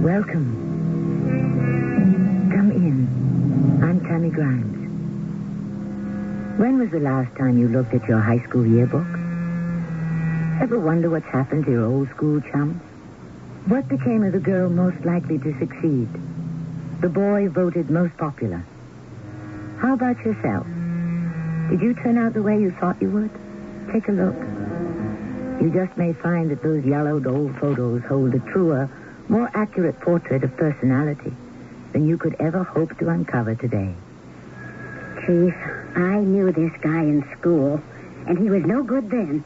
Welcome. Come in. I'm Tammy Grimes. When was the last time you looked at your high school yearbook? Ever wonder what's happened to your old school chums? What became of the girl most likely to succeed? The boy voted most popular? How about yourself? Did you turn out the way you thought you would? Take a look. You just may find that those yellowed old photos hold a truer, more accurate portrait of personality than you could ever hope to uncover today. Chief, I knew this guy in school, and he was no good then.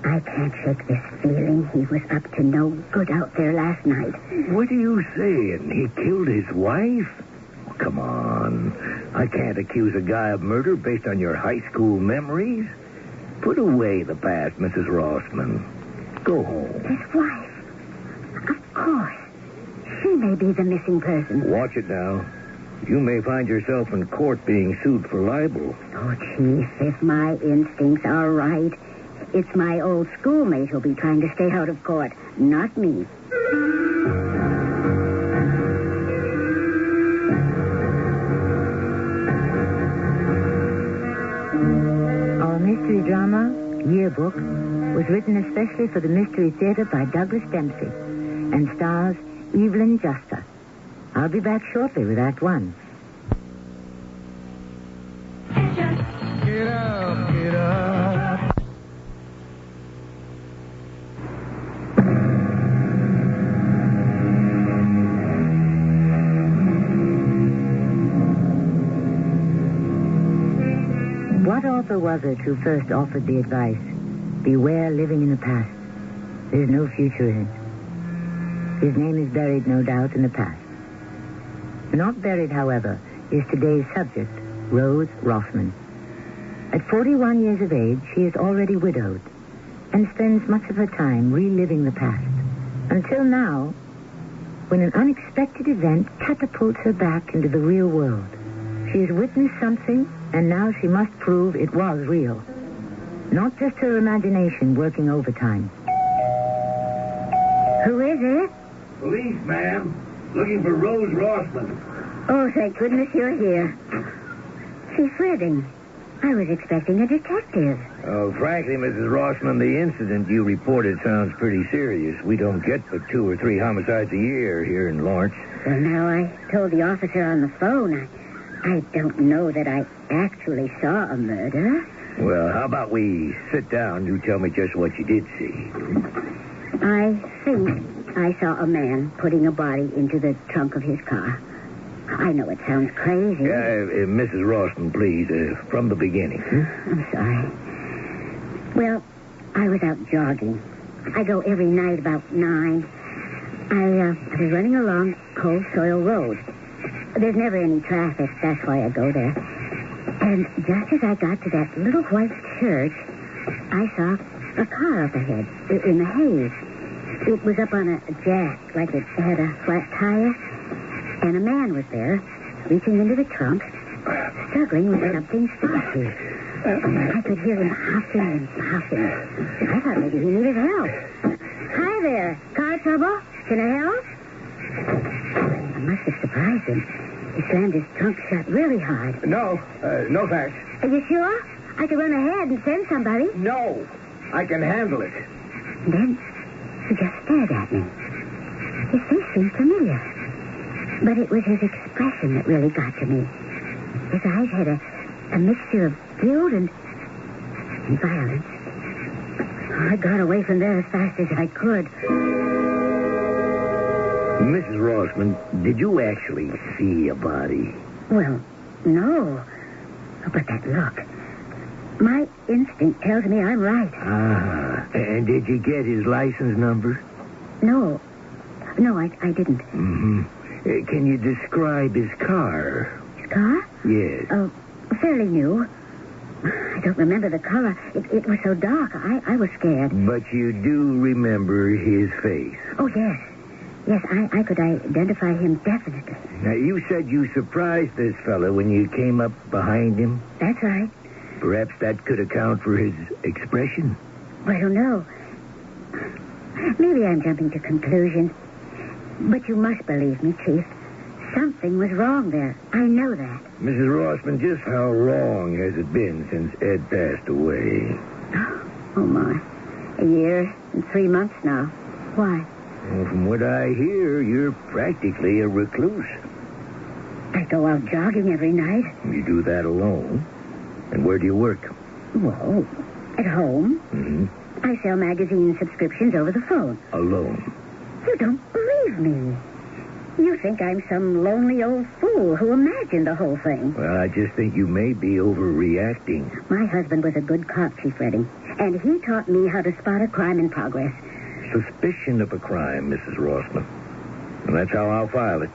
I can't shake this feeling he was up to no good out there last night. What are you saying? He killed his wife? Come on. I can't accuse a guy of murder based on your high school memories. Put away the past, Mrs. Rossman. Go home. His wife? Of course. She may be the missing person. Watch it now. You may find yourself in court being sued for libel. Oh, Chief, if my instincts are right, it's my old schoolmate who'll be trying to stay out of court, not me. Our mystery drama, Yearbook, was written especially for the Mystery Theater by Douglas Dempsey and stars Evelyn Juster. I'll be back shortly with Act One. Get up, get up. What author was it who first offered the advice, beware living in the past? There's no future in it. His name is buried, no doubt, in the past. Not buried, however, is today's subject, Rose Rossman. At 41 years of age, she is already widowed and spends much of her time reliving the past. Until now, when an unexpected event catapults her back into the real world. She has witnessed something, and now she must prove it was real. Not just her imagination working overtime. Who is it? Police, ma'am. Looking for Rose Rossman. Oh, thank goodness you're here. She's flitting. I was expecting a detective. Oh, frankly, Mrs. Rossman, the incident you reported sounds pretty serious. We don't get but 2 or 3 homicides a year here in Lawrence. Well, now, I told the officer on the phone. I don't know that I actually saw a murder. Well, how about we sit down and you tell me just what you did see? I think I saw a man putting a body into the trunk of his car. I know it sounds crazy. Mrs. Rossman, please, from the beginning. I'm sorry. Well, I was out jogging. I go every night about 9. I was running along Cold Soil Road. There's never any traffic. That's why I go there. And just as I got to that little white church, I saw a car up ahead in the haze. It was up on a jack, like it had a flat tire. And a man was there, reaching into the trunk, struggling with something spiky. I could hear him huffing and puffing. I thought maybe he needed help. Hi there. Car trouble? Can I help? I must have surprised him. He slammed his trunk shut really hard. No thanks. Are you sure? I could run ahead and send somebody. No, I can handle it. And then he just stared at me. His face seemed familiar. But it was his expression that really got to me. His eyes had a mixture of guilt and violence. I got away from there as fast as I could. Mrs. Rossman, did you actually see a body? Well, no. But that look. My instinct tells me I'm right. And did you get his license number? No, I didn't. Mm-hmm. Can you describe his car? His car? Yes. Oh, fairly new. I don't remember the color. It was so dark, I was scared. But you do remember his face? Oh, yes. Yes, I could identify him definitely. Now, you said you surprised this fellow when you came up behind him? That's right. Perhaps that could account for his expression? I don't know. Maybe I'm jumping to conclusions. But you must believe me, Chief. Something was wrong there. I know that. Mrs. Rossman, just how long has it been since Ed passed away? Oh, my. 1 year and 3 months now. Why? Well, from what I hear, you're practically a recluse. I go out jogging every night. You do that alone? And where do you work? Well, at home. Mm-hmm. I sell magazine subscriptions over the phone. Alone? You don't believe me. You think I'm some lonely old fool who imagined the whole thing. Well, I just think you may be overreacting. My husband was a good cop, Chief Redding, and he taught me how to spot a crime in progress. Suspicion of a crime, Mrs. Rossman. And that's how I'll file it.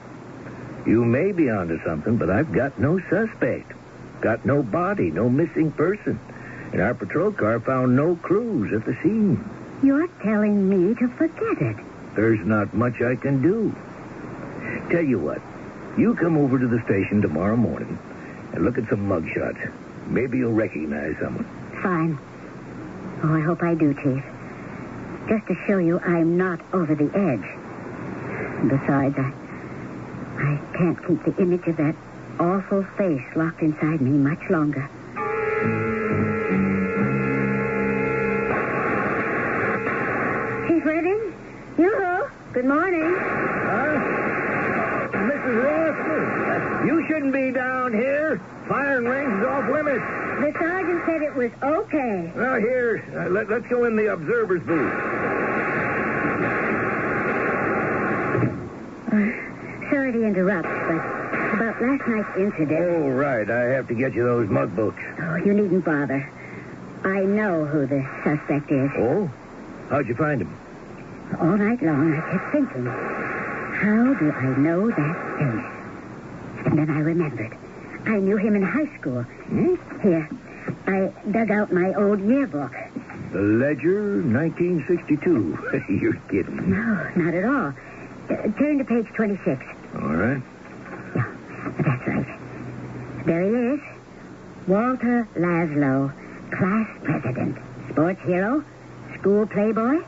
You may be onto something, but I've got no suspect. Got no body, no missing person. And our patrol car found no clues at the scene. You're telling me to forget it. There's not much I can do. Tell you what, you come over to the station tomorrow morning and look at some mugshots. Maybe you'll recognize someone. Fine. Oh, I hope I do, Chief. Just to show you I'm not over the edge. And besides, I can't keep the image of that awful face locked inside me much longer. Chief Redding? Yoo-hoo. Good morning. Mrs. Rossman, you shouldn't be down here. Firing range is off limits. The sergeant said it was okay. Well, here, let's go in the observer's booth. Sorry to interrupt, but about last night's incident... Oh, right. I have to get you those mug books. Oh, you needn't bother. I know who the suspect is. Oh? How'd you find him? All night long, I kept thinking, how do I know that face? And then I remembered. I knew him in high school. Hmm? Here, I dug out my old yearbook. The Ledger, 1962. You're kidding. No, not at all. Turn to page 26. All right. No, that's right. There he is. Walter Laszlo, class president, sports hero, school playboy.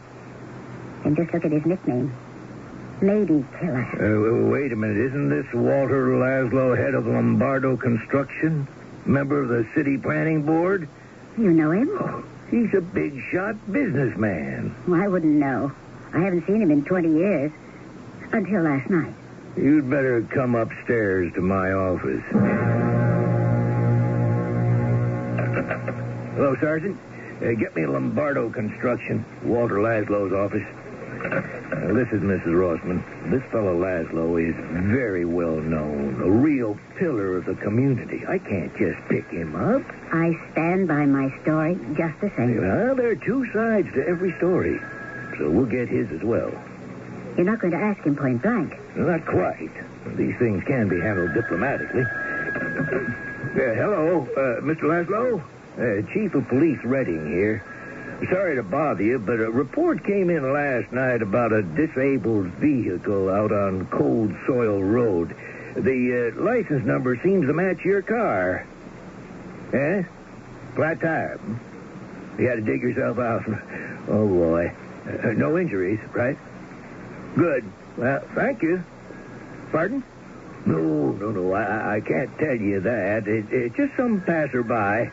And just look at his nickname. Lady Killer. Wait a minute. Isn't this Walter Laszlo, head of Lombardo Construction? Member of the city planning board? You know him? Oh, he's a big-shot businessman. Well, I wouldn't know. I haven't seen him in 20 years. Until last night. You'd better come upstairs to my office. Hello, Sergeant. Get me Lombardo Construction, Walter Laszlo's office. This is Mrs. Rossman. This fellow Laszlo is very well known, a real pillar of the community. I can't just pick him up. I stand by my story just the same. Well, there are two sides to every story, so we'll get his as well. You're not going to ask him point blank. Not quite. These things can be handled diplomatically. Hello, Mr. Laszlo. Chief of Police Redding here. Sorry to bother you, but a report came in last night about a disabled vehicle out on Cold Soil Road. The license number seems to match your car. Eh? Flat tire. You had to dig yourself out. Oh, boy. No injuries, right? Good. Well, thank you. Pardon? No. I can't tell you that. It's just some passerby.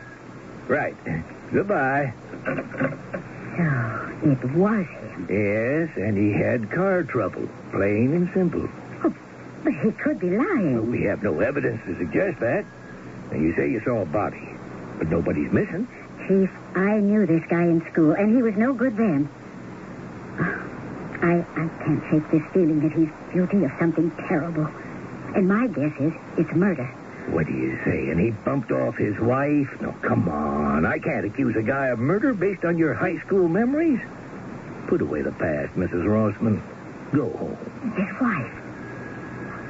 Right. Goodbye. So, it was him. Yes, and he had car trouble. Plain and simple. Oh, but he could be lying. We have no evidence to suggest that. And you say you saw a body, but nobody's missing. Chief, I knew this guy in school, and he was no good then. I can't shake this feeling that he's guilty of something terrible. And my guess is it's murder. What do you say? And he bumped off his wife? No, come on. I can't accuse a guy of murder based on your high school memories. Put away the past, Mrs. Rossman. Go home. His wife.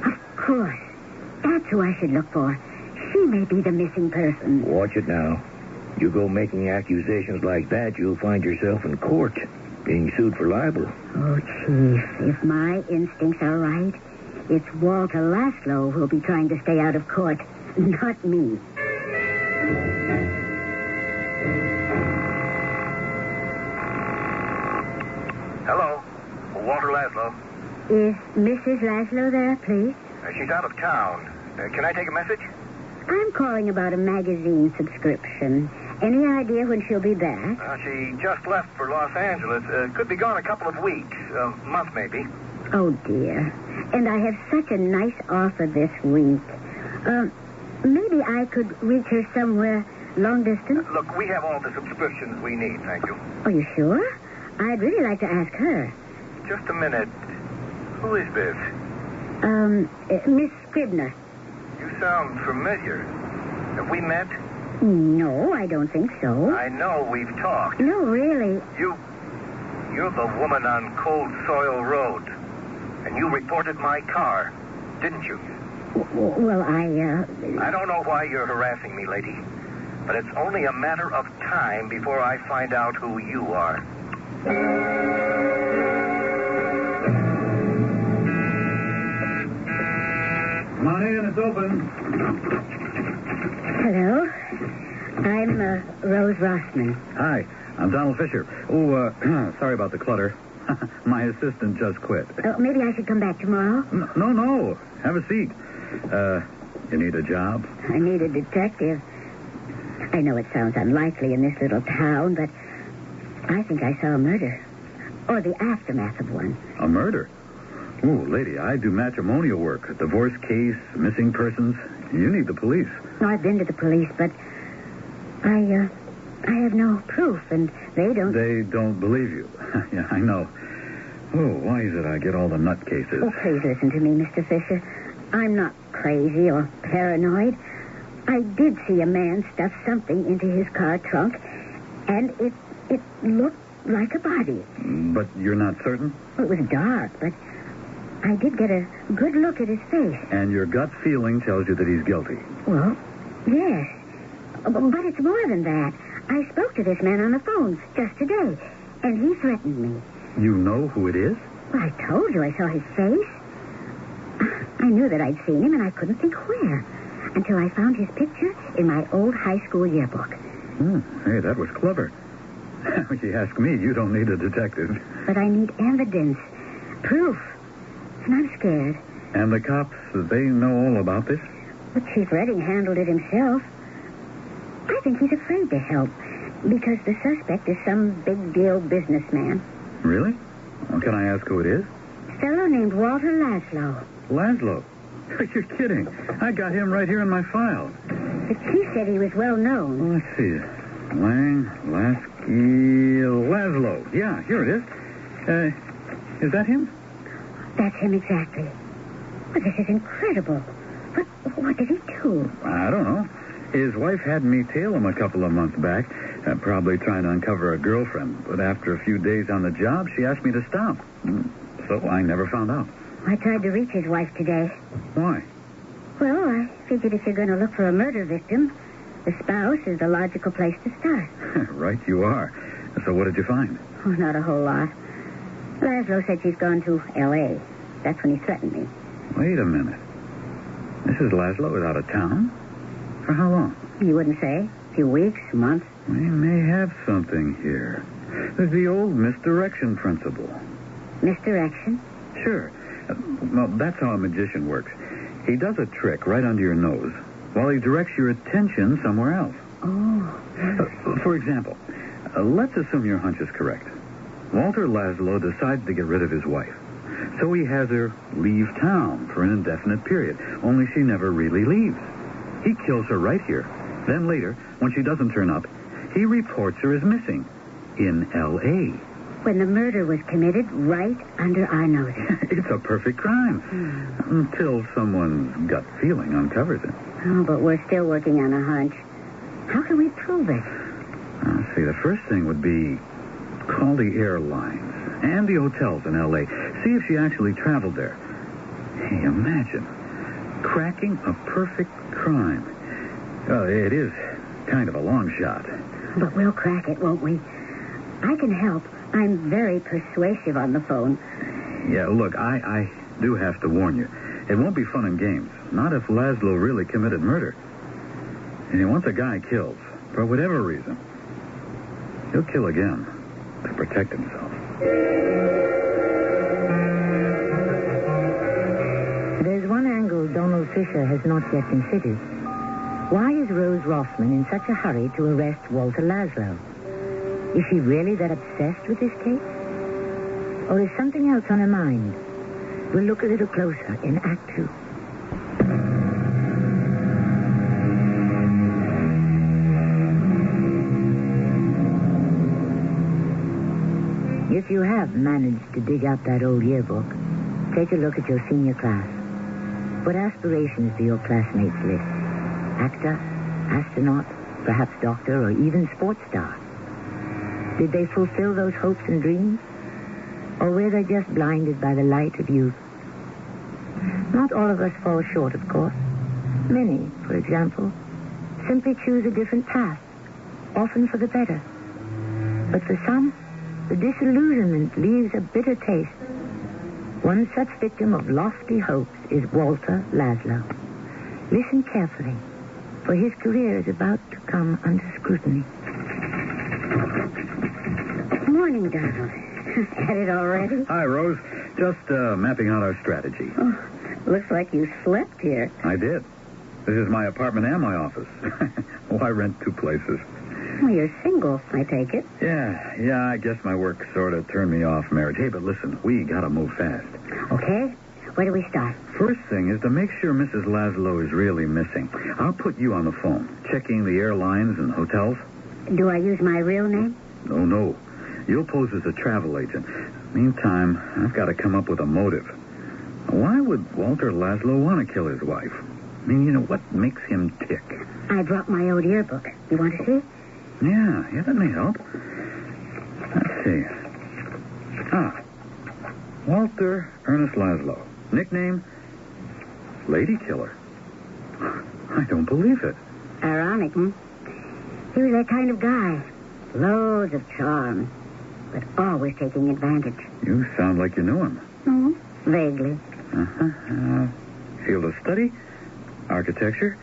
Of course. That's who I should look for. She may be the missing person. Watch it now. You go making accusations like that, you'll find yourself in court, being sued for libel. Oh, Chief, if my instincts are right, it's Walter Laszlo who'll be trying to stay out of court, not me. Hello. Walter Laszlo. Is Mrs. Laszlo there, please? She's out of town. Can I take a message? I'm calling about a magazine subscription. Any idea when she'll be back? She just left for Los Angeles. Could be gone a couple of weeks. A month, maybe. Oh, dear. And I have such a nice offer this week. Maybe I could reach her somewhere long distance? Look, we have all the subscriptions we need, thank you. Are you sure? I'd really like to ask her. Just a minute. Who is this? Miss Scribner. You sound familiar. Have we met? No, I don't think so. I know we've talked. No, really. You're the woman on Cold Soil Road. And you reported my car, didn't you? Well, I don't know why you're harassing me, lady. But it's only a matter of time before I find out who you are. Come on in, it's open. Hello. I'm Rose Rossman. Hi, I'm Donald Fisher. Oh, sorry about the clutter. My assistant just quit. Maybe I should come back tomorrow? No. Have a seat. You need a job? I need a detective. I know it sounds unlikely in this little town, but I think I saw a murder. Or the aftermath of one. A murder? Oh, lady, I do matrimonial work. Divorce case, missing persons. You need the police. No, I've been to the police, but I have no proof, and they don't... They don't believe you. Yeah, I know. Oh, why is it I get all the nutcases? Oh, please listen to me, Mr. Fisher. I'm not crazy or paranoid. I did see a man stuff something into his car trunk, and it looked like a body. But you're not certain? Well, it was dark, but I did get a good look at his face. And your gut feeling tells you that he's guilty? Well, yes. But it's more than that. I spoke to this man on the phone just today, and he threatened me. You know who it is? Well, I told you I saw his face. I knew that I'd seen him, and I couldn't think where, until I found his picture in my old high school yearbook. Hey, that was clever. If you ask me, you don't need a detective. But I need evidence, proof, and I'm scared. And the cops, they know all about this? But Chief Redding handled it himself. I think he's afraid to help, because the suspect is some big-deal businessman. Really? Well, can I ask who it is? A fellow named Walter Laszlo. Laszlo? You're kidding. I got him right here in my file. The chief said he was well known. Well, let's see. Laszlo. Yeah, here it is. Is that him? That's him exactly. But this is incredible. What did he do? I don't know. His wife had me tail him a couple of months back, probably trying to uncover a girlfriend. But after a few days on the job, she asked me to stop. So I never found out. I tried to reach his wife today. Why? Well, I figured if you're going to look for a murder victim, the spouse is the logical place to start. Right you are. So what did you find? Oh, not a whole lot. Laszlo said she's gone to L.A. That's when he threatened me. Wait a minute. Mrs. Laszlo is out of town? For how long? You wouldn't say? A few weeks, a month? We may have something here. There's the old misdirection principle. Misdirection? Sure. Well, that's how a magician works. He does a trick right under your nose while he directs your attention somewhere else. Oh. For example, let's assume your hunch is correct. Walter Laszlo decides to get rid of his wife. So he has her leave town for an indefinite period, only she never really leaves. He kills her right here. Then later, when she doesn't turn up, he reports her as missing in L.A. When the murder was committed right under our noses. It's a perfect crime. Until someone's gut feeling uncovers it. Oh, but we're still working on a hunch. How can we prove it? See, the first thing would be call the airlines and the hotels in L.A. See if she actually traveled there. Hey, imagine cracking a perfect crime. Well, it is kind of a long shot. But we'll crack it, won't we? I can help. I'm very persuasive on the phone. Yeah, look, I do have to warn you. It won't be fun and games. Not if Laszlo really committed murder. And once a guy kills, for whatever reason, he'll kill again to protect himself. Patricia has not yet considered. Why is Rose Rossman in such a hurry to arrest Walter Laszlo? Is she really that obsessed with this case? Or is something else on her mind? We'll look a little closer in Act 2. If you have managed to dig up that old yearbook, take a look at your senior class. What aspirations do your classmates list? Actor, astronaut, perhaps doctor, or even sports star? Did they fulfill those hopes and dreams? Or were they just blinded by the light of youth? Not all of us fall short, of course. Many, for example, simply choose a different path, often for the better. But for some, the disillusionment leaves a bitter taste. One such victim of lofty hopes is Walter Laszlo. Listen carefully, for his career is about to come under scrutiny. Morning, Donald. At it already? Hi, Rose. Just mapping out our strategy. Oh, looks like you slept here. I did. This is my apartment and my office. Oh, I rent two places. Well, you're single, I take it. Yeah, I guess my work sort of turned me off marriage. Hey, but listen, we gotta move fast. Okay. Where do we start? First thing is to make sure Mrs. Laszlo is really missing. I'll put you on the phone, checking the airlines and hotels. Do I use my real name? Oh, no. You'll pose as a travel agent. Meantime, I've got to come up with a motive. Why would Walter Laszlo want to kill his wife? I mean, what makes him tick? I brought my old yearbook. You want to see? Yeah, that may help. Let's see. Walter Ernest Laszlo. Nickname, Lady Killer. I don't believe it. Ironic, hmm? He was that kind of guy. Loads of charm, but always taking advantage. You sound like you knew him. Mm-hmm. Vaguely. Field of study, architecture,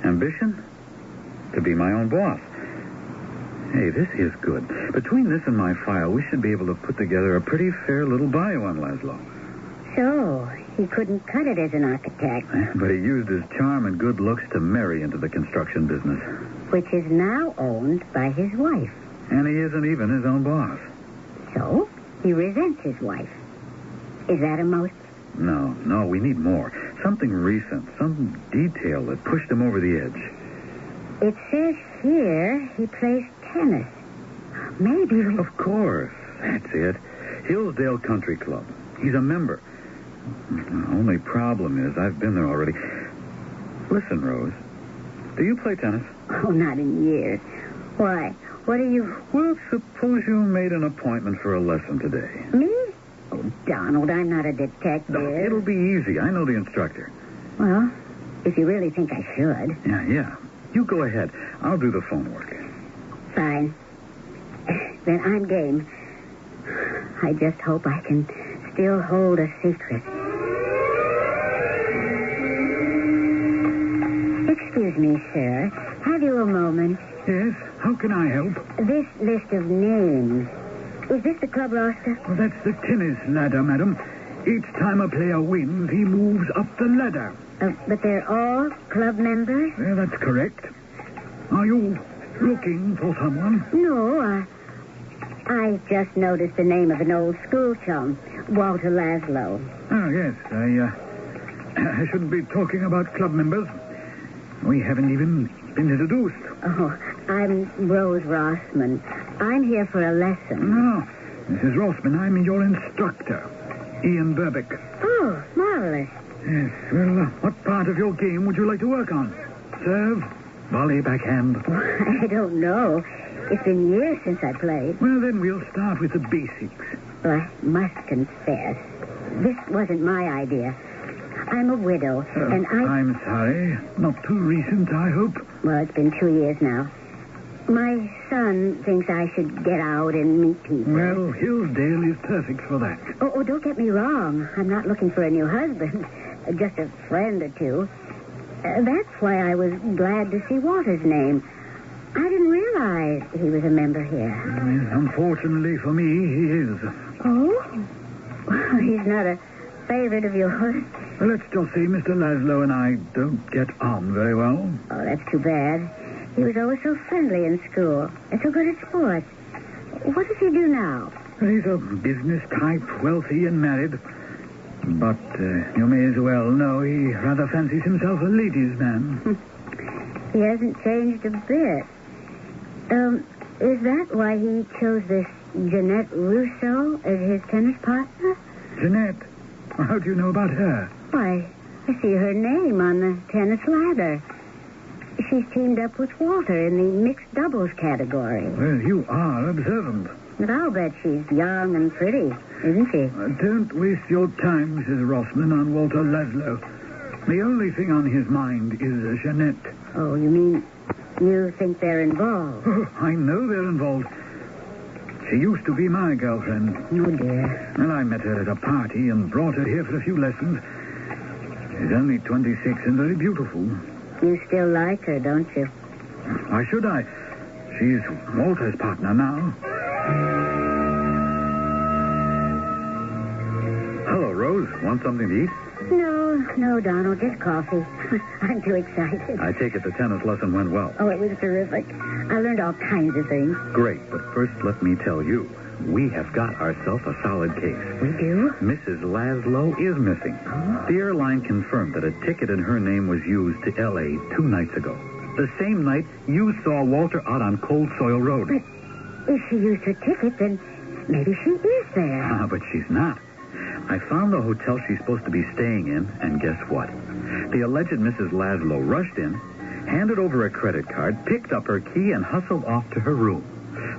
ambition, to be my own boss. Hey, this is good. Between this and my file, we should be able to put together a pretty fair little bio on Laszlo. So, he couldn't cut it as an architect. But he used his charm and good looks to marry into the construction business. Which is now owned by his wife. And he isn't even his own boss. So, he resents his wife. Is that a motive? No, we need more. Something recent, some detail that pushed him over the edge. It says here he plays tennis. Maybe we... Of course. That's it. Hillsdale Country Club. He's a member. The only problem is I've been there already. Listen, Rose. Do you play tennis? Oh, not in years. Why? What are you... Well, suppose you made an appointment for a lesson today. Me? Oh, Donald, I'm not a detective. No, it'll be easy. I know the instructor. Well, if you really think I should. Yeah. You go ahead. I'll do the phone work. Fine. Then I'm game. I just hope I can still hold a secret. Excuse me, sir. Have you a moment? Yes? How can I help? This list of names. Is this the club roster? Well, that's the tennis ladder, madam. Each time a player wins, he moves up the ladder. But they're all club members? Well, that's correct. Are you looking for someone? No, I just noticed the name of an old school chum, Walter Laszlo. Oh, yes. I shouldn't be talking about club members. We haven't even been introduced. Oh, I'm Rose Rossman. I'm here for a lesson. No, Mrs. Rossman, I'm your instructor, Ian Burbick. Oh, marvelous. Yes, well, what part of your game would you like to work on? Serve? Volley, backhand? I don't know. It's been years since I played. Well, then we'll start with the basics. Well, I must confess, this wasn't my idea. I'm a widow, and I'm sorry. Not too recent, I hope. Well, it's been 2 years now. My son thinks I should get out and meet people. Well, Hillsdale is perfect for that. Oh, don't get me wrong. I'm not looking for a new husband. Just a friend or two. That's why I was glad to see Walter's name. I didn't realize he was a member here. Well, unfortunately for me, he is. Oh? He's not a favorite of yours? Well, let's just say Mr. Laszlo and I don't get on very well. Oh, that's too bad. He was always so friendly in school and so good at sports. What does he do now? He's a business type, wealthy and married. But you may as well know he rather fancies himself a ladies' man. He hasn't changed a bit. Is that why he chose this Jeanette Russo as his tennis partner? Jeanette? How do you know about her? Why, I see her name on the tennis ladder. She's teamed up with Walter in the mixed doubles category. Well, you are observant. But I'll bet she's young and pretty, isn't she? Don't waste your time, Mrs. Rossman, on Walter Laszlo. The only thing on his mind is Jeanette. Oh, you mean you think they're involved? Oh, I know they're involved. She used to be my girlfriend. Oh, dear. Well, I met her at a party and brought her here for a few lessons. She's only 26 and very beautiful. You still like her, don't you? Why should I? She's Walter's partner now. Hello, Rose. Want something to eat? No, Donald, just coffee. I'm too excited. I take it the tennis lesson went well. Oh, it was terrific. I learned all kinds of things. Great, but first let me tell you, we have got ourselves a solid case. We do? Mrs. Laszlo is missing. Oh. The airline confirmed that a ticket in her name was used to L.A. 2 nights ago. The same night you saw Walter out on Cold Soil Road. But if she used her ticket, then maybe she is there. But she's not. I found the hotel she's supposed to be staying in, and guess what? The alleged Mrs. Laszlo rushed in, handed over a credit card, picked up her key, and hustled off to her room.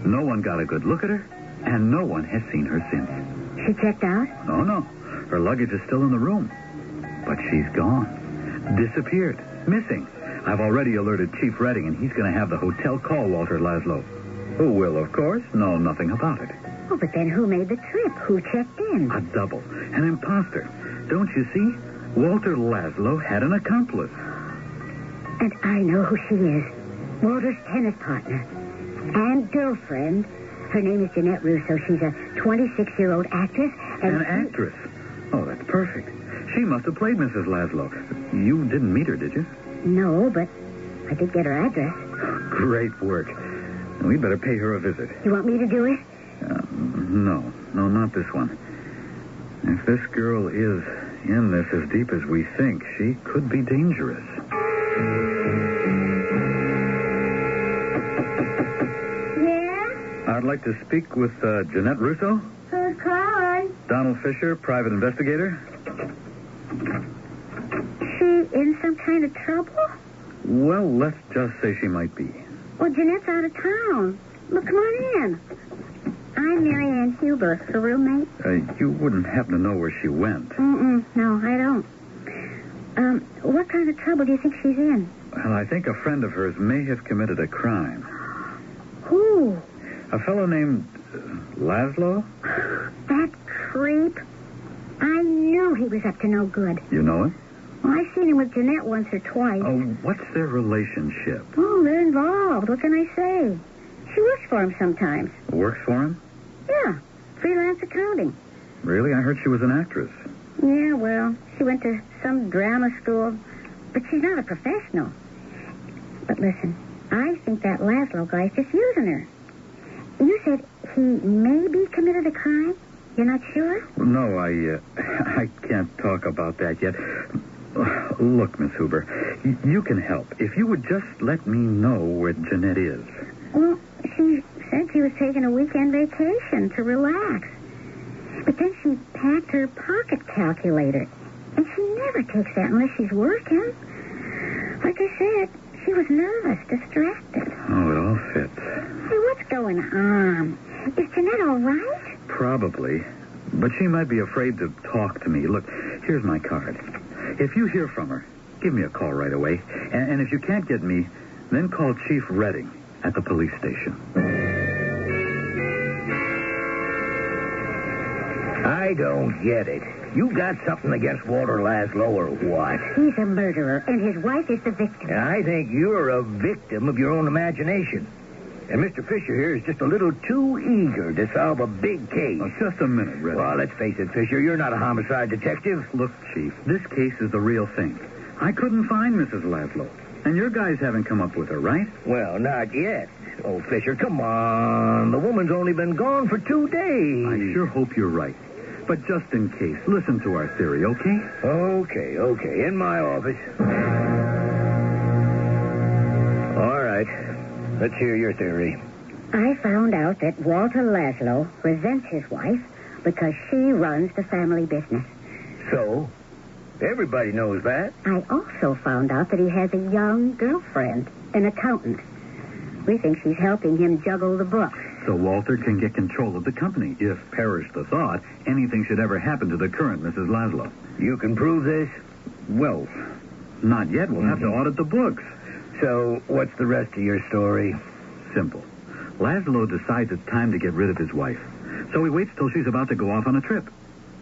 No one got a good look at her, and no one has seen her since. She checked out? Oh, no. Her luggage is still in the room. But she's gone. Disappeared. Missing. I've already alerted Chief Redding, and he's going to have the hotel call Walter Laszlo. Who will, of course, know nothing about it. Oh, but then who made the trip? Who checked in? A double. An imposter. Don't you see? Walter Laszlo had an accomplice. And I know who she is. Walter's tennis partner. And girlfriend. Her name is Jeanette Russo. She's a 26-year-old actress. An actress? Oh, that's perfect. She must have played Mrs. Laszlo. You didn't meet her, did you? No, but I did get her address. Great work. We'd better pay her a visit. You want me to do it? No, not this one. If this girl is in this as deep as we think, she could be dangerous. Yeah? I'd like to speak with Jeanette Russo. Who's calling? Donald Fisher, private investigator. She in some kind of trouble? Well, let's just say she might be. Well, Jeanette's out of town. Look, come on in. I'm Mary Ann Huber, her roommate. You wouldn't happen to know where she went. No, I don't. What kind of trouble do you think she's in? Well, I think a friend of hers may have committed a crime. Who? A fellow named Laszlo? That creep. I knew he was up to no good. You know him? Well, I've seen him with Jeanette once or twice. Oh, what's their relationship? Oh, they're involved. What can I say? She works for him sometimes. Works for him? Yeah, freelance accounting. Really? I heard she was an actress. Yeah, well, she went to some drama school, but she's not a professional. But listen, I think that Laszlo guy's just using her. You said he maybe committed a crime? You're not sure? No, I can't talk about that yet. Look, Miss Huber, you can help. If you would just let me know where Jeanette is. Well, she said she was taking a weekend vacation to relax. But then she packed her pocket calculator. And she never takes that unless she's working. Like I said, she was nervous, distracted. Oh, it all fits. Hey, what's going on? Is Jeanette all right? Probably. But she might be afraid to talk to me. Look, here's my card. If you hear from her, give me a call right away. And if you can't get me, then call Chief Redding at the police station. I don't get it. You got something against Walter Laszlo or what? He's a murderer, and his wife is the victim. I think you're a victim of your own imagination. And Mr. Fisher here is just a little too eager to solve a big case. Oh, just a minute, Red. Well, let's face it, Fisher, you're not a homicide detective. Look, Chief, this case is the real thing. I couldn't find Mrs. Laszlo. And your guys haven't come up with her, right? Well, not yet. Oh, Fisher, come on. The woman's only been gone for 2 days. I sure hope you're right. But just in case, listen to our theory, okay? Okay. In my office. All right. Let's hear your theory. I found out that Walter Laszlo resents his wife because she runs the family business. So? Everybody knows that. I also found out that he has a young girlfriend, an accountant. We think she's helping him juggle the books. So Walter can get control of the company if, perish the thought, anything should ever happen to the current Mrs. Laszlo. You can prove this? Well, not yet. We'll have to audit the books. So, what's the rest of your story? Simple. Laszlo decides it's time to get rid of his wife. So he waits till she's about to go off on a trip.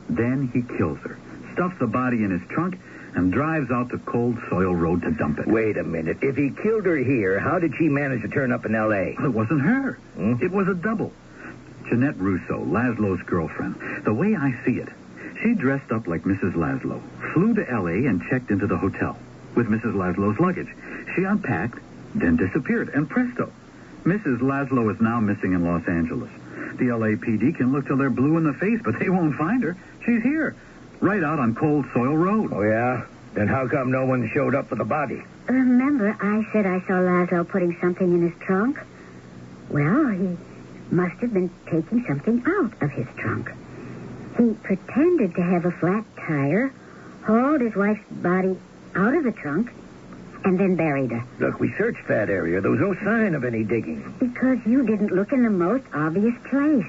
Then he kills her, stuffs the body in his trunk, and drives out to Cold Soil Road to dump it. Wait a minute. If he killed her here, how did she manage to turn up in L.A.? Well, it wasn't her. It was a double. Jeanette Russo, Laszlo's girlfriend. The way I see it, she dressed up like Mrs. Laszlo, flew to L.A. and checked into the hotel with Mrs. Laszlo's luggage. She unpacked, then disappeared, and presto, Mrs. Laszlo is now missing in Los Angeles. The LAPD can look till they're blue in the face, but they won't find her. She's here, right out on Cold Soil Road. Oh, yeah? Then how come no one showed up for the body? Remember, I said I saw Laszlo putting something in his trunk? Well, he must have been taking something out of his trunk. He pretended to have a flat tire, hauled his wife's body out of the trunk, and then buried her. Look, we searched that area. There was no sign of any digging. Because you didn't look in the most obvious place.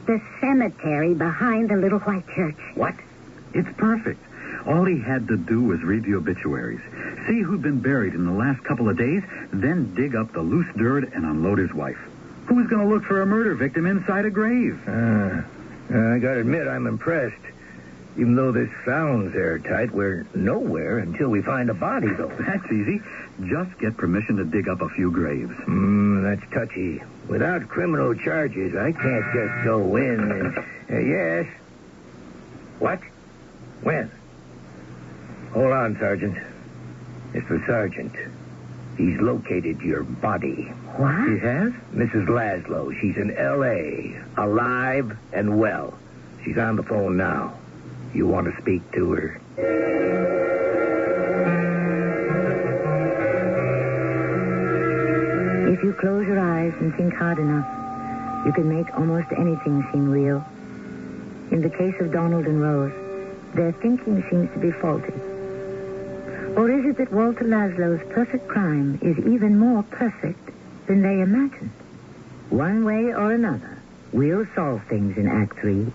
The cemetery behind the little white church. What? It's perfect. All he had to do was read the obituaries, see who'd been buried in the last couple of days, then dig up the loose dirt and unload his wife. Who was going to look for a murder victim inside a grave? I gotta admit, I'm impressed. Even though this sounds airtight, we're nowhere until we find a body, though. That's easy. Just get permission to dig up a few graves. That's touchy. Without criminal charges, I can't just go in and... yes? What? When? Hold on, Sergeant. Mr. Sergeant, he's located your body. What? He has? Mrs. Laszlo, she's in L.A., alive and well. She's on the phone now. You want to speak to her? If you close your eyes and think hard enough, you can make almost anything seem real. In the case of Donald and Rose, their thinking seems to be faulty. Or is it that Walter Laszlo's perfect crime is even more perfect than they imagined? One way or another, we'll solve things in Act 3.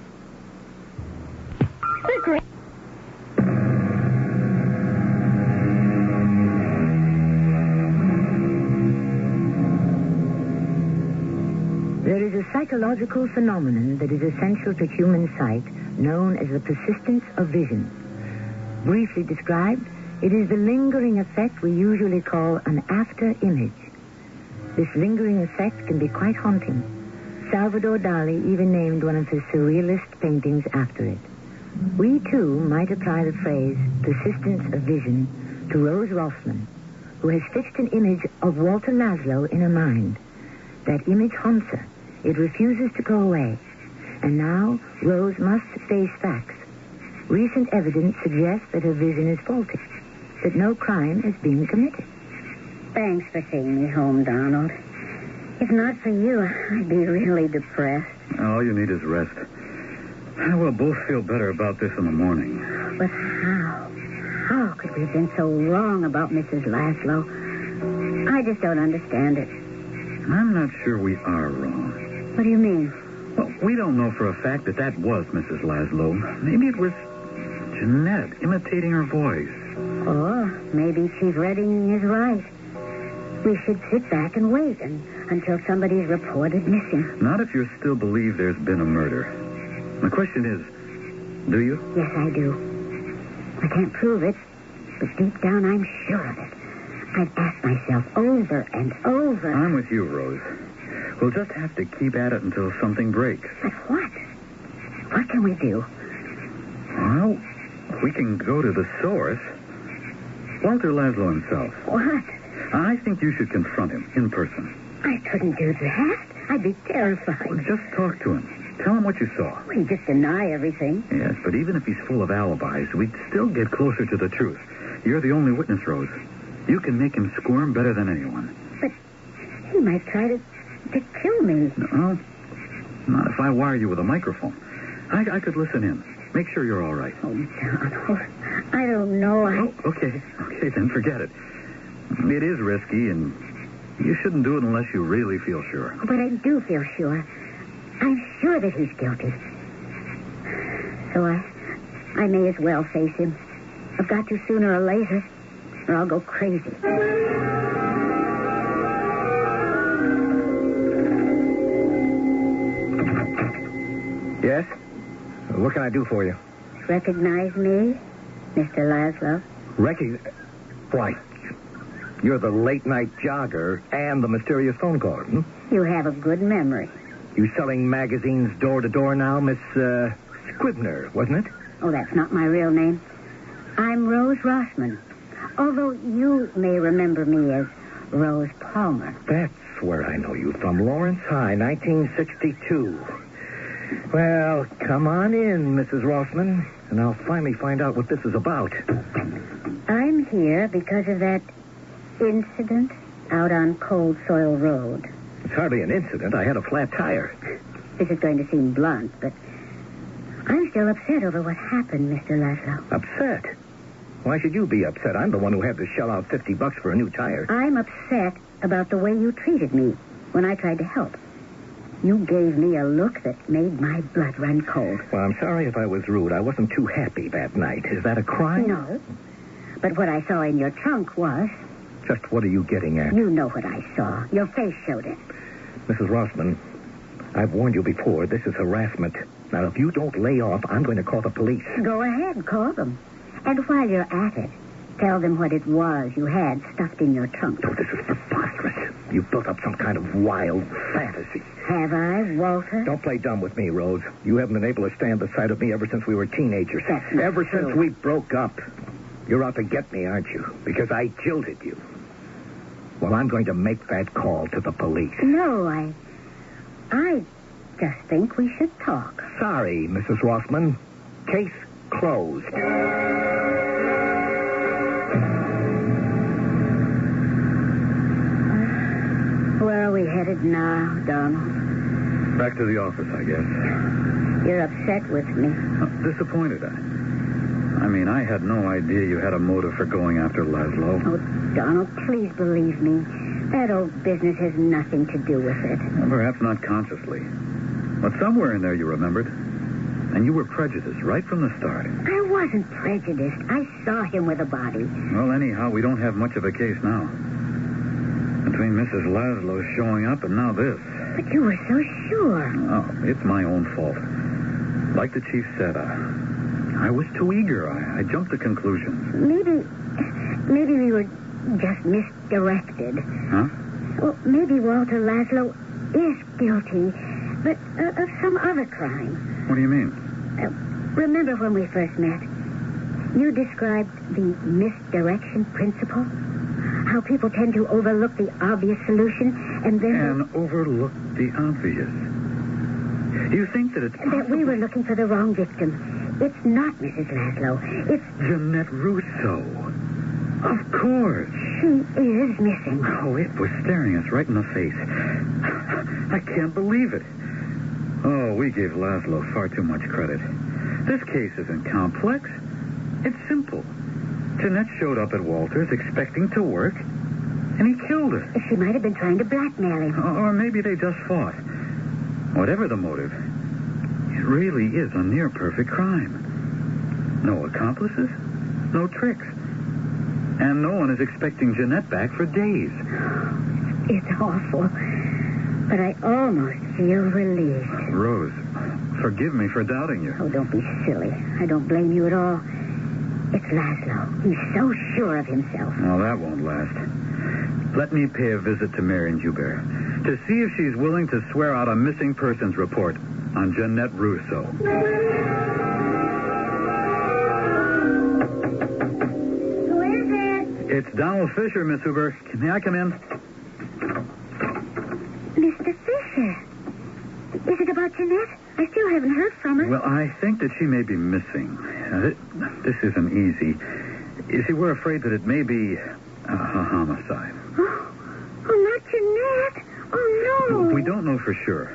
There is a psychological phenomenon that is essential to human sight, known as the persistence of vision. Briefly described, it is the lingering effect we usually call an after image. This lingering effect can be quite haunting. Salvador Dali even named one of his surrealist paintings after it. We, too, might apply the phrase persistence of vision to Rose Rossman, who has fixed an image of Walter Laszlo in her mind. That image haunts her. It refuses to go away. And now, Rose must face facts. Recent evidence suggests that her vision is faulty, that no crime is being committed. Thanks for seeing me home, Donald. If not for you, I'd be really depressed. All you need is rest. We'll both feel better about this in the morning. But how? How could we have been so wrong about Mrs. Laszlo? I just don't understand it. I'm not sure we are wrong. What do you mean? Well, we don't know for a fact that was Mrs. Laszlo. Maybe it was Jeanette imitating her voice. Or maybe she's readying his right. We should sit back and wait until somebody's reported missing. Not if you still believe there's been a murder. The question is, do you? Yes, I do. I can't prove it, but deep down I'm sure of it. I've asked myself over and over. I'm with you, Rose. We'll just have to keep at it until something breaks. But what? What can we do? Well, we can go to the source. Walter Laszlo himself. What? I think you should confront him in person. I couldn't do that. I'd be terrified. Well, just talk to him. Tell him what you saw. Well, he'd just deny everything. Yes, but even if he's full of alibis, we'd still get closer to the truth. You're the only witness, Rose. You can make him squirm better than anyone. But he might try to kill me. No, not if I wire you with a microphone. I could listen in. Make sure you're all right. Oh, Donald, I don't know. Okay, then forget it. It is risky, and you shouldn't do it unless you really feel sure. But I do feel sure. I'm sure that he's guilty. So I may as well face him. I've got to sooner or later, or I'll go crazy. Yes? What can I do for you? Recognize me, Mr. Laszlo? Why, you're the late-night jogger and the mysterious phone caller, hmm? You have a good memory. You selling magazines door-to-door now, Miss, Scribner, wasn't it? Oh, that's not my real name. I'm Rose Rossman. Although you may remember me as Rose Palmer. That's where I know you from. Lawrence High, 1962. Well, come on in, Mrs. Rossman, and I'll finally find out what this is about. I'm here because of that incident out on Cold Soil Road. It's hardly an incident. I had a flat tire. This is going to seem blunt, but I'm still upset over what happened, Mr. Laszlo. Upset? Why should you be upset? I'm the one who had to shell out $50 for a new tire. I'm upset about the way you treated me when I tried to help. You gave me a look that made my blood run cold. Well, I'm sorry if I was rude. I wasn't too happy that night. Is that a crime? No. But what I saw in your trunk was... Just what are you getting at? You know what I saw. Your face showed it. Mrs. Rossman, I've warned you before. This is harassment. Now, if you don't lay off, I'm going to call the police. Go ahead, call them. And while you're at it, tell them what it was you had stuffed in your trunk. Oh, this is preposterous. You've built up some kind of wild fantasy. Have I, Walter? Don't play dumb with me, Rose. You haven't been able to stand the sight of me ever since we were teenagers. That's not Ever true. since we broke up. You're out to get me, aren't you? Because I jilted you. Well, I'm going to make that call to the police. No, I just think we should talk. Sorry, Mrs. Rossman. Case closed. Where are we headed now, Donald? Back to the office, I guess. You're upset with me. Disappointed, I mean, I had no idea you had a motive for going after Laszlo. Oh, Donald, please believe me. That old business has nothing to do with it. Well, perhaps not consciously. But somewhere in there you remembered. And you were prejudiced right from the start. I wasn't prejudiced. I saw him with a body. Well, anyhow, we don't have much of a case now. Between Mrs. Laszlo showing up and now this. But you were so sure. Oh, it's my own fault. Like the chief said, I was too eager. I jumped to conclusions. Maybe we were just misdirected. Huh? Well, maybe Walter Laszlo is guilty, but of some other crime. What do you mean? Remember when we first met? You described the misdirection principle? How people tend to overlook the obvious solution and then... And overlook the obvious. You think that it's possible... That we were looking for the wrong victim. It's not Mrs. Laszlo. It's... Jeanette Russo. Of course. She is missing. Oh, it was staring us right in the face. I can't believe it. Oh, we gave Laszlo far too much credit. This case isn't complex. It's simple. Jeanette showed up at Walter's expecting to work, and he killed her. She might have been trying to blackmail him. Or maybe they just fought. Whatever the motive, it really is a near-perfect crime. No accomplices, no tricks. And no one is expecting Jeanette back for days. It's awful, but I almost feel relieved. Rose, forgive me for doubting you. Oh, don't be silly. I don't blame you at all. It's Laszlo. He's so sure of himself. Well, that won't last. Let me pay a visit to Marion Joubert. to see if she's willing to swear out a missing persons report on Jeanette Russo. Who is it? It's Donald Fisher, Miss Huber. May I come in? Mr. Fisher. Is it about Jeanette? I still haven't heard from her. Well, I think that she may be missing. This isn't easy. You see, we're afraid that it may be a homicide. Oh, not Jeanette. Oh, no. We don't know for sure.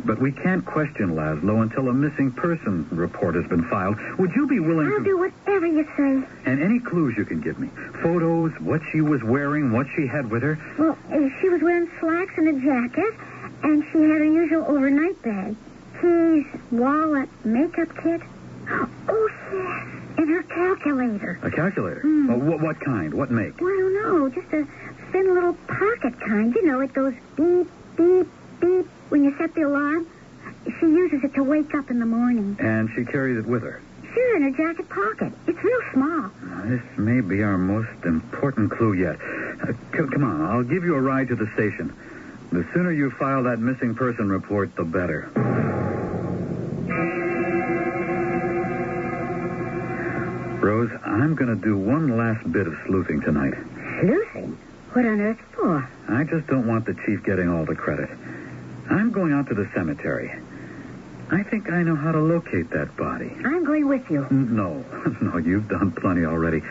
But we can't question Laszlo until a missing person report has been filed. Would you be willing I'll do whatever you say. And any clues you can give me? Photos, what she was wearing, what she had with her? Well, she was wearing slacks and a jacket, and she had her usual overnight bag. Keys, wallet, makeup kit. Oh, yes. And her calculator. A calculator? Mm. Oh, what kind? What make? Well, I don't know. Just a thin little pocket kind. You know, it goes beep, beep, beep when you set the alarm. She uses it to wake up in the morning. And she carries it with her? Sure, in her jacket pocket. It's real small. This may be our most important clue yet. Come on, I'll give you a ride to the station. The sooner you file that missing person report, the better. Rose, I'm going to do one last bit of sleuthing tonight. Sleuthing? What on earth for? I just don't want the chief getting all the credit. I'm going out to the cemetery. I think I know how to locate that body. I'm going with you. No, you've done plenty already.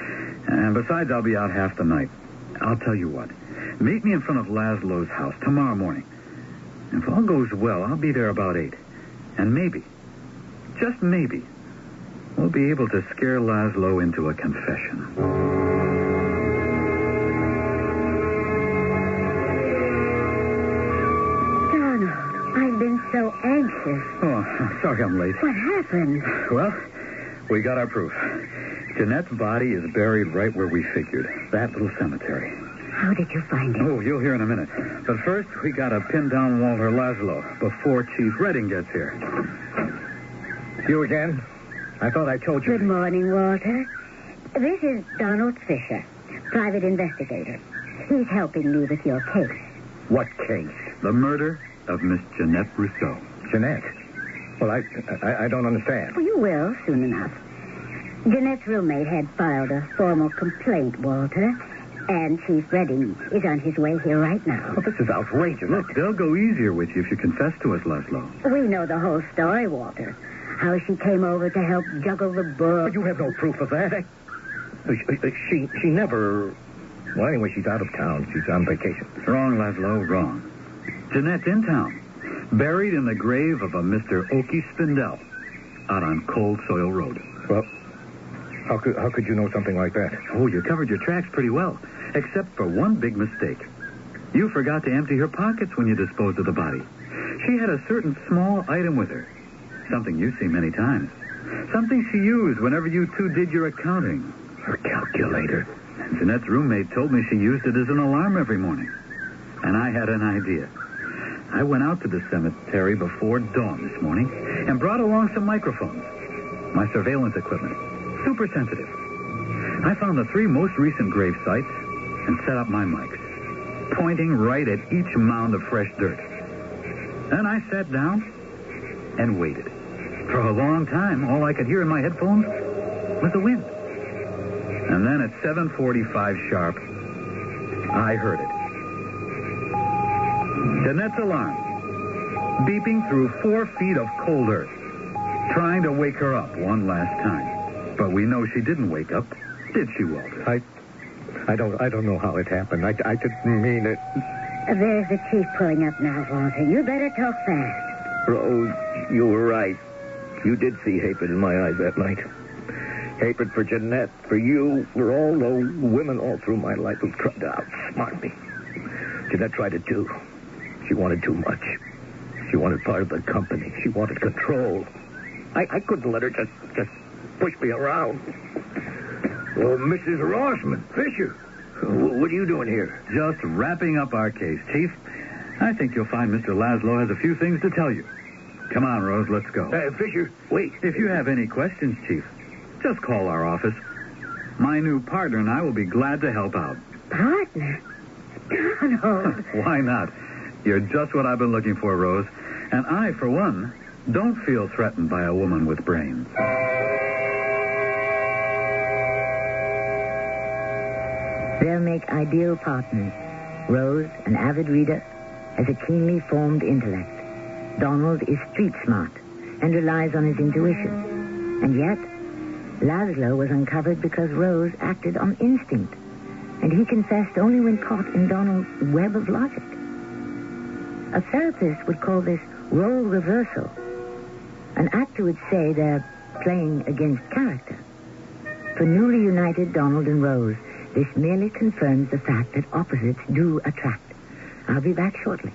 And besides, I'll be out half the night. I'll tell you what. Meet me in front of Laszlo's house tomorrow morning. If all goes well, I'll be there about 8. And maybe, just maybe, we'll be able to scare Laszlo into a confession. Donald, I've been so anxious. Oh, sorry I'm late. What happened? Well, we got our proof. Jeanette's body is buried right where we figured. That little cemetery. How did you find it? Oh, you'll hear in a minute. But first, we got to pin down Walter Laszlo before Chief Redding gets here. You again? I thought I told you. Good morning, Walter. This is Donald Fisher, private investigator. He's helping me with your case. What case? The murder of Miss Jeanette Rousseau. Jeanette? Well, I don't understand. Well, you will soon enough. Jeanette's roommate had filed a formal complaint, Walter. And Chief Redding is on his way here right now. Well, this is outrageous. Look, they'll go easier with you if you confess to us, Laszlo. We know the whole story, Walter. How she came over to help juggle the book. But you have no proof of that. She never... Well, anyway, she's out of town. She's on vacation. Wrong, Laszlo, wrong. Jeanette's in town, buried in the grave of a Mr. Okie Spindell, out on Cold Soil Road. Well, how could you know something like that? Oh, you covered your tracks pretty well, except for one big mistake. You forgot to empty her pockets when you disposed of the body. She had a certain small item with her, something you've seen many times, something she used whenever you two did your accounting. Her calculator. And Jeanette's roommate told me she used it as an alarm every morning. And I had an idea. I went out to the cemetery before dawn this morning and brought along some microphones, my surveillance equipment. Super sensitive. I found the 3 most recent grave sites and set up my mics, pointing right at each mound of fresh dirt. Then I sat down and waited. For a long time, all I could hear in my headphones was the wind. And then at 7:45 sharp, I heard it. Jeanette's alarm, beeping through 4 feet of cold earth, trying to wake her up one last time. But we know she didn't wake up, did she, Walter? I don't know how it happened. I didn't mean it. There's the chief pulling up now, Walter. You better talk fast. Rose, you were right. You did see hatred in my eyes that night. Hatred for Jeanette, for you, for all those women all through my life who tried to outsmart me. Jeanette tried it too. She wanted too much. She wanted part of the company. She wanted control. I couldn't let her just push me around. Oh, Mrs. Rossman, Fisher, what are you doing here? Just wrapping up our case, Chief. I think you'll find Mr. Laszlo has a few things to tell you. Come on, Rose, let's go. Fisher, wait. If you have any questions, Chief, just call our office. My new partner and I will be glad to help out. Partner? Donald. Why not? You're just what I've been looking for, Rose. And I, for one, don't feel threatened by a woman with brains. They'll make ideal partners. Rose, an avid reader, has a keenly formed intellect. Donald is street smart and relies on his intuition. And yet, Laszlo was uncovered because Rose acted on instinct, and he confessed only when caught in Donald's web of logic. A therapist would call this role reversal. An actor would say they're playing against character. For newly united Donald and Rose, this merely confirms the fact that opposites do attract. I'll be back shortly.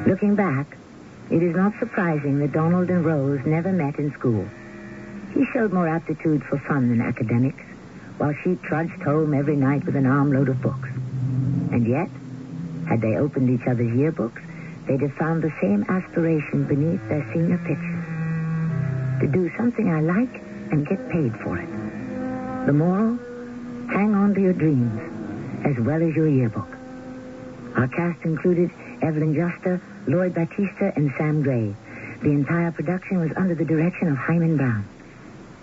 Looking back, it is not surprising that Donald and Rose never met in school. He showed more aptitude for fun than academics, while she trudged home every night with an armload of books. And yet, had they opened each other's yearbooks, they'd have found the same aspiration beneath their senior pictures. To do something I like and get paid for it. The moral? Hang on to your dreams, as well as your yearbook. Our cast included Evelyn Juster, Lloyd Battista, and Sam Gray. The entire production was under the direction of Himan Brown.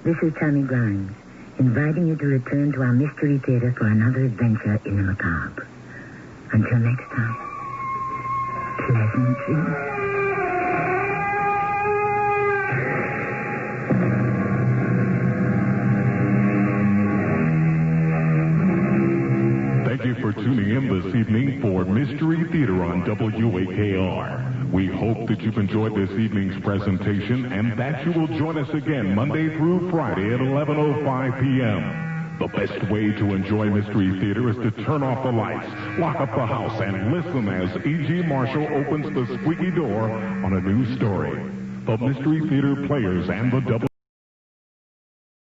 This is Tammy Grimes, inviting you to return to our Mystery Theater for another adventure in the macabre. Until next time, pleasant dreams. Thank you for tuning in this evening for Mystery Theater on WAKR. We hope that you've enjoyed this evening's presentation and that you will join us again Monday through Friday at 11:05 p.m. The best way to enjoy Mystery Theater is to turn off the lights, lock up the house, and listen as E.G. Marshall opens the squeaky door on a new story. The Mystery Theater players and the